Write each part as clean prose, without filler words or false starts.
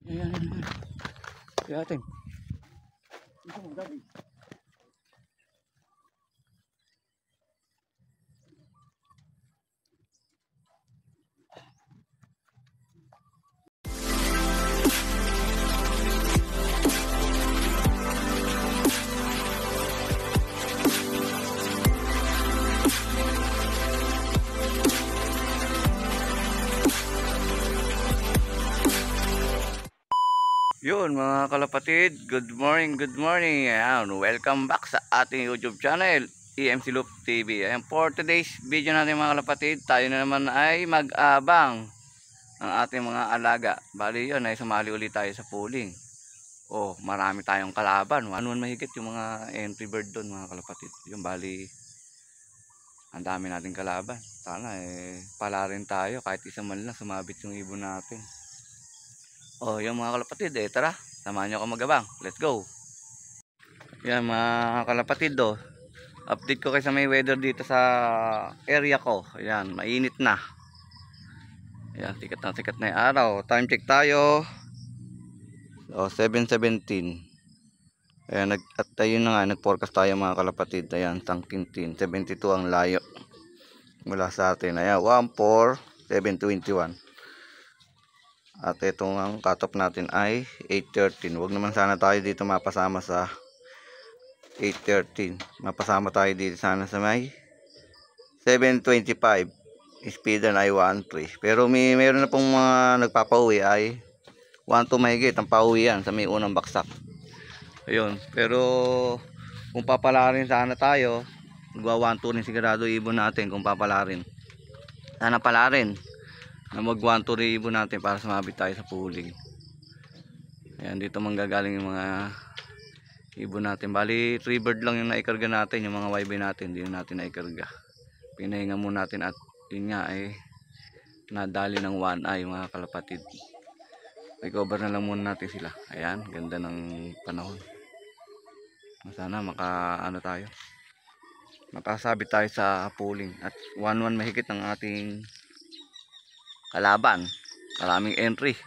Ayan, ayan, ayan. Kaya atin. Ito mo, Daddy. Yun mga kalapatid, good morning. Ayan, welcome back sa ating YouTube channel, EMC Loop TV. Ayan, for today's video natin mga kalapatid, tayo na naman ay mag-abang ng ating mga alaga. Bali yun, ay sumali ulit tayo sa pooling. Oh, marami tayong kalaban. 1-1 mahigit yung mga entry bird doon mga kalapatid. Yung bali, ang dami nating kalaban. Sana pala rin tayo kahit isa man lang sumabit yung ibon natin. Oh, yung mga kalapatid, tara, samahan nyo ako magabang. Let's go. Yan mga kalapatid, update ko kayo sa may weather dito sa area ko. Ayan, mainit na. Ayan, sikat na yung araw. Time check tayo. So, 7:17. Ayan, at ayun na nga, nag-forecast tayo mga kalapatid. Ayan, Tangkintin, 72 ang layo mula sa atin. Ayan, 14:721. At itong ang cut-off natin ay 8:13. Huwag naman sana tayo dito mapasama sa 8:13. Mapasama tayo dito sana sa may 7:25. Speedan ay 1:3. Pero meron na pong mga nagpapauwi ay 1:2 mahigit ang pauwi yan sa may unang baksak. Ayun. Pero kung papalarin sana tayo, magwa 1:2 rin sigurado ibon natin kung papalarin. Sana palarin na mag 1:2 rin ibon natin para sumabit tayo sa pooling. Ayan, dito manggagaling yung mga ibon natin. Bali 3 bird lang yung naikarga natin. Yung mga YB natin hindi natin naikarga. Pinahinga muna natin at yun nga ay nadali ng 1 eye mga kalapatid. Recover na lang muna natin sila. Ayan, ganda ng panahon. Sana makasabit tayo sa pooling. At 1-1 mahigit ang ating kalaban. Maraming entry.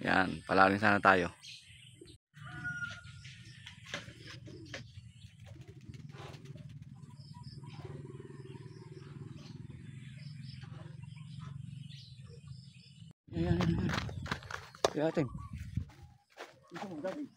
Ayan, palarin sana tayo. Ayan, ayan, ayan. Kaya atin. Ito mo, Daddy.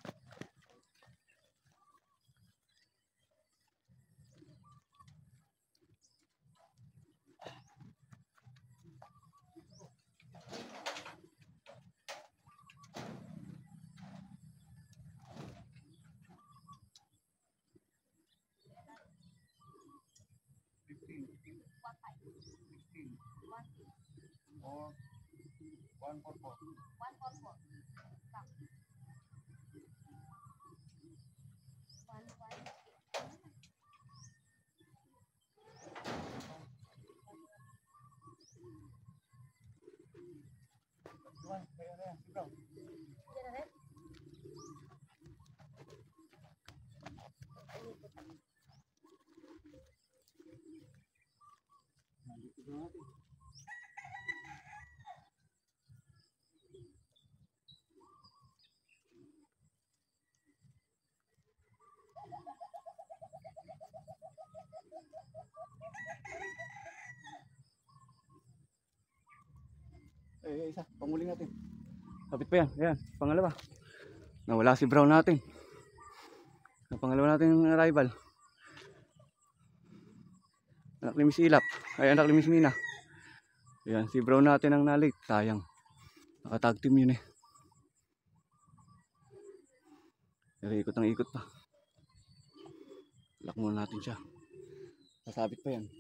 Or 144. 144. Isa, panguling natin. Kapit pa yan. Ayan, pangalawa. Nawala si Brown natin. Ang pangalawa natin yung arrival. Anak ni Miss Ilap. Ay, anak ni Miss Mina. Ayan, si Brown natin ang nalik. Sayang. Nakatag team yun eh. Pero ikot ng ikot pa. Lock muna natin siya. Sasabit pa yan.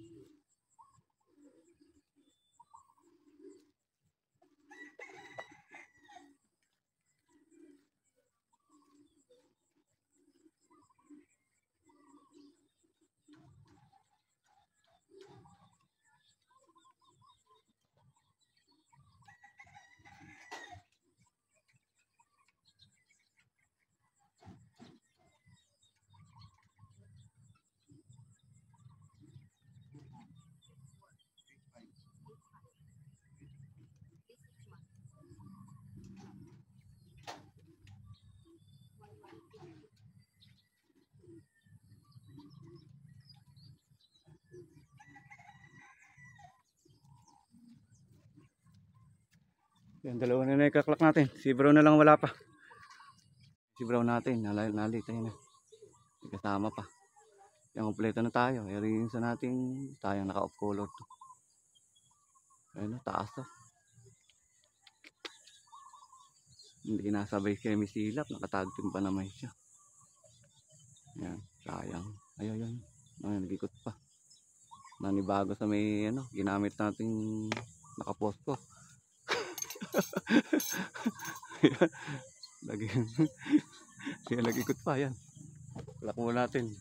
Yan, dalawa na ikaklak natin. Si Brown na lang wala pa. Si Brown natin, nalitay na. May kasama pa. Yan, kompleto na tayo. Rin sa nating tayong naka-off color to. Ayun, taas to. Hindi nasabay kay misilap. Nakatagtim pa naman siya. Yan, sayang. Ayun. Ayun, nag-ikot pa. Nanibago sa may ginamit nating nakaposto. Yan, nag-ikot pa yan. Kalak mo natin.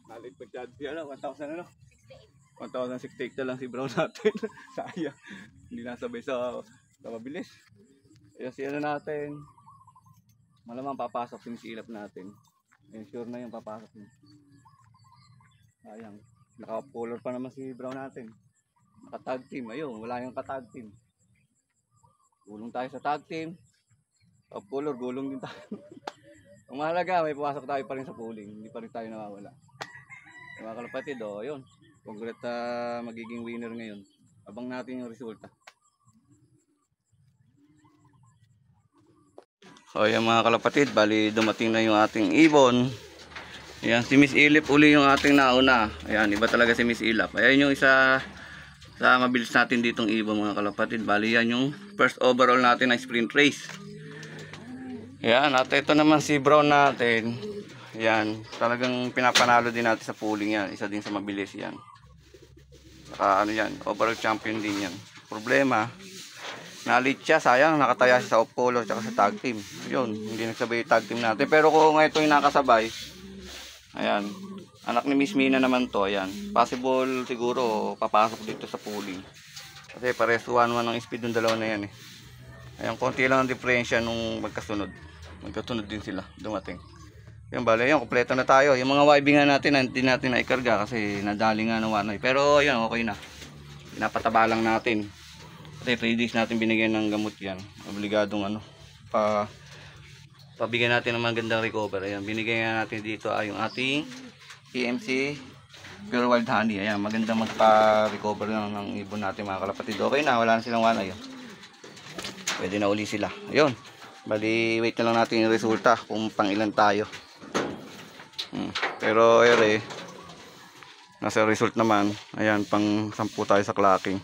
Nalit pagkad siya na, 1,000 ano? 1,068 na lang si Brown natin. Sayang. Hindi nasabay sa mabilis. Ayan si natin. Malamang papasok yung silap natin. Ayan, sure na yung papasok yun. Sayang. Naka-color pa naman si Brown natin. Naka-tag team. Ayun, wala yung ka-tag team. Gulong tayo sa tag team. Off-color, gulong din tayo. Ang mahalaga, may pumasok tayo pa rin sa pooling. Hindi pa rin tayo nawawala. Mga kalapatid, yun. Congrats magiging winner ngayon. Abang natin yung resulta. Yan mga kalapatid, bali dumating na yung ating ibon. Ayan, si Miss Ilip uli yung ating nauna. Ayan, iba talaga si Miss Ilap. Ayan yung isa sa mabilis natin ditong ibon mga kalapatid. Bali yan yung first overall natin na sprint race. Ayan, at ito naman si Brown natin. Ayan, talagang pinapanalo din natin sa pooling yan. Isa din sa mabilis yan. Saka yan, overall champion din yan. Problema, nalit siya, sayang, nakataya siya sa off color tsaka sa tag team. Yun, hindi nagsabay tag team natin. Pero kung ito yung nakasabay, ayan, anak ni Miss Mina naman to, ayan. Possible siguro papasok dito sa pooling. Kasi pares 1-1 ang speed ng dalawa na yan eh. Ayan, konti lang ang diferensya nung magkasunod. Magkasunod din sila, dumating. Yan, bale, yan, kompleto na tayo. Yung mga YB nga natin, hindi natin naikarga kasi nadali nga ng wanoy. Pero, yan, okay na. Pinapataba lang natin. Kasi 3 days natin binigyan ng gamot yan. Obligadong pabigyan natin ng magandang recover. Ayan, binigyan natin dito yung ating EMC Pure Wild Honey. Ayan, magandang magpa-recover ng ibon natin mga kalapatid. Okay na, wala na silang wanoy. Pwede na uli sila. Ayun. Bali, wait na lang natin yung resulta kung pang ilan tayo. Pero nasa result naman. Ayan, pang 10 tayo sa clacking.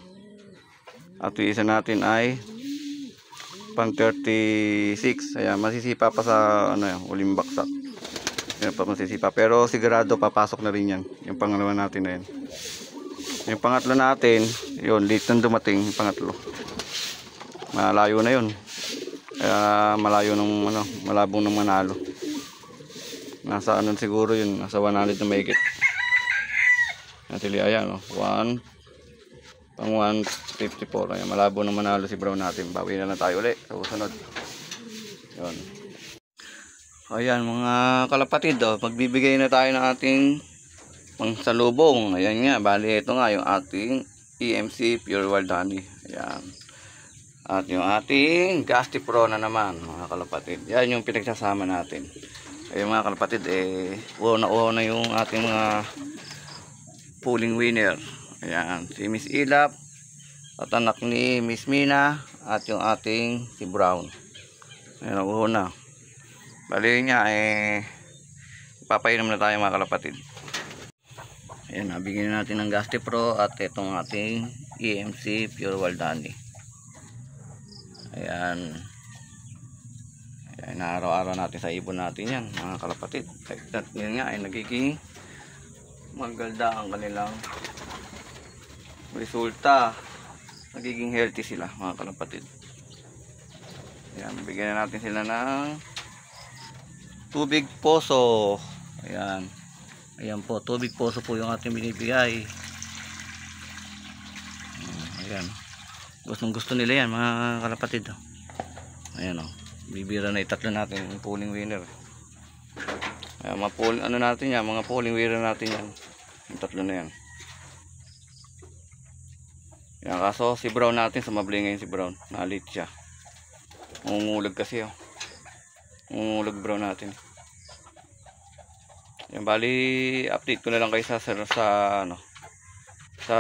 At yung isa natin ay pang 36. Ayan, masisipa pa sa uling baksak. Ayan pa masisipa. Pero sigurado papasok na rin yan. Yung pangalawa natin na yan. Yung pangatlo natin, yun, late nang dumating yung pangatlo. Malayo na yun. Kaya malayo nung malabong ng manalo. Nasa siguro yun, nasa 100 na mahigit. Natili, ayan, pang 154. Ayan, malabo ng manalo si Brown natin. Bawi na lang tayo ulit sa susunod. Yun. Ayan mga kalapatid, magbibigay na tayo ng ating pangsalubong. Ayan nga, bali ito nga yung ating EMC Pure Wild Honey. Ayan. At yung ating Gasti Pro na naman mga kalapatid. Yan yung pinagsasama natin. Ayun mga kalapatid, una yung ating mga pooling winner. Ayan, si Miss Ilap at anak ni Miss Mina at yung ating si Brown. Ayan, una. Bali niya, papainom na tayo mga kalapatid. Ayan, nabigyan natin ng Gasti Pro at itong ating EMC Pure Wild Honey. Ayan. Ayan, araw-araw natin sa ibon natin yan mga kalapatid. Yan nga ay nagiging maganda ang kanilang resulta, nagiging healthy sila mga kalapatid. Ayan, bigyan na natin sila ng tubig poso. Ayan. Ayan po, tubig poso po yung ating binibigay. Ayan. Gustong gusto nila yan mga kalapatid. Ayan o. Bibira na itatlo natin yung pooling winner. Ayan, ano natin yan, mga pooling winner natin yan. Yung tatlo na yan. Ayan, kaso si Brown natin, sumabli ngayon si Brown. Nalit siya. Ungulag kasi o. Ungulag Brown natin. Ayan, bali update ko na lang kayo sa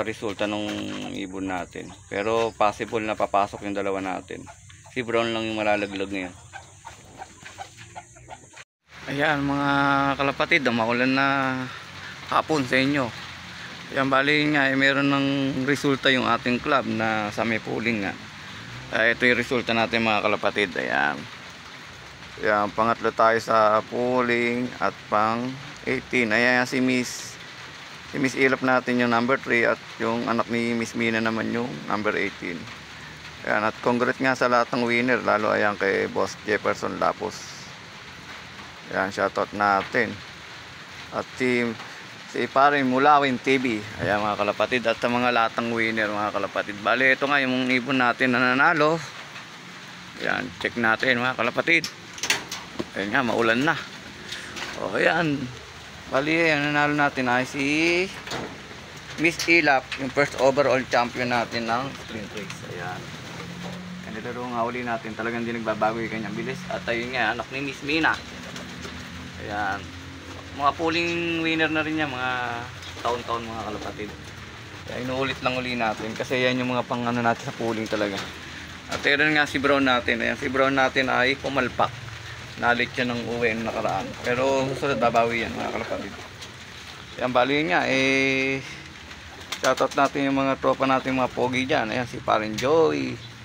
resulta ng ibon natin. Pero possible na papasok yung dalawa natin. Si Brown lang yung malalaglag ngayon. Ayan mga kalapatid, maulan na hapon sa inyo. Ayan, bali nga meron ng resulta yung ating club na sa may pooling nga. Ito yung resulta natin mga kalapatid. Ayan. Ayan, pangatlo tayo sa pooling at pang 18. Ayan si Miss Ilap natin yung number 3 at yung anak ni Miss Mina naman yung number 18. Ayan, at congrats nga sa lahat ng winner, lalo ayan kay Boss Jefferson Lapos. Ayan, shoutout natin. At si paring Mulawin TV. Ayan mga kalapatid, at sa mga lahat ng winner mga kalapatid. Bali, ito nga yung ibon natin na nanalo. Ayan, check natin mga kalapatid. Ayan nga, maulan na. O ayan. Bali, ang nanalo natin ay si Miss Ilap, yung first overall champion natin ng sprint race. Ayan. Nilaro nga uli natin, talagang hindi nagbabago yung kanyang bilis. At ayun nga, anak ni Miss Mina. Ayan. Mga pooling winner na rin yan, mga taon-taon mga kalapatid. Kaya inuulit lang uli natin kasi yan yung mga pang ano natin sa pooling talaga. At ayun nga si Brown natin. Ayan, si Brown natin ay pumalpak. Nalit siya ng uwi ng nakaraan. Pero susunod babawi yan mga kalapatid. Ayan, bali nga shoutout natin yung mga tropa natin, mga pogi dyan. Ayan, si Parin Joey.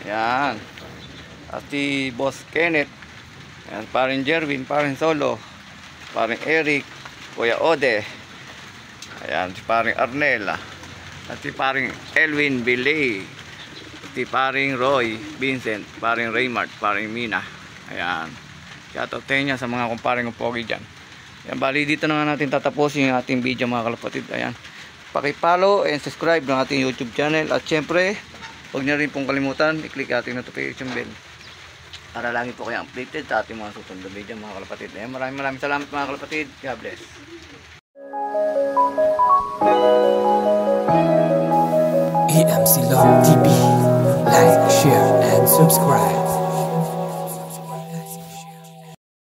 Ayan. At si Boss Kenneth. Ayan, Parin Jerwin, Parin Solo, Parin Eric, Kuya Ode. Ayan, si Parin Arnel. At si Parin Elwin Bilay. Si Parin Roy Vincent, Parin Raymart, Parin Mina. Ayan. Shoutout niya sa mga kumparing pogi dyan. Ayan, bali dito na nga natin tatapusin yung ating video mga kalapatid. Ayan. Paki-follow and subscribe ng ating YouTube channel. At syempre, huwag niyo rin pong kalimutan i-click ating notification bell para lagi po kayo updated sa ating mga susunod na video mga kalapatid. Ayan, maraming salamat mga kalapatid. God bless. EMC Love TV. Like, share, and subscribe.